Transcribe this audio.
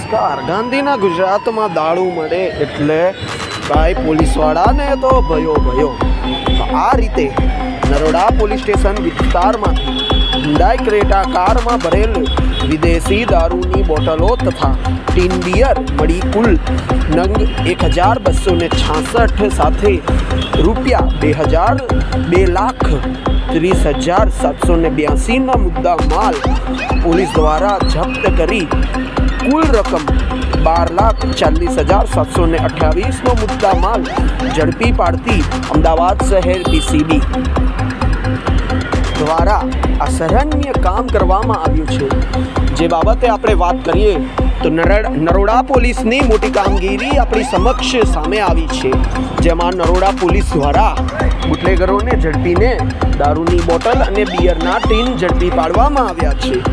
નમસ્કાર. ગાંધીના ગુજરાતમાં દારૂ મળે એટલે ભાઈ પોલીસવાળાને તો ભયો. આ રીતે નરોડા પોલીસ સ્ટેશન વિસ્તારમાંથી હુન્ડાઈ ક્રેટા કારમાં ભરેલ વિદેશી દારૂની બોટલો તથા ટીન બિયર મળી કુલ નંગ 1266 સાથે રૂપિયા 2,30,782 મુદ્દા માલ પોલીસ દ્વારા જપ્ત કરી કુલ રકમ 12,40,728 મુદ્દા માલ ઝડપી પાડતી અમદાવાદ શહેર પીસીબી દ્વારા આ સરાહનીય કામ કરવામાં આવ્યું છે. જે બાબતે આપણે વાત કરીએ તો નરોડા પોલીસની મોટી કામગીરી આપણી સમક્ષ સામે આવી છે, જેમાં નરોડા પોલીસ દ્વારા બુટલેગરોને ઝડપીને દારૂની બોટલ અને બિયરના ટીન ઝડપી પાડવામાં આવ્યા છે.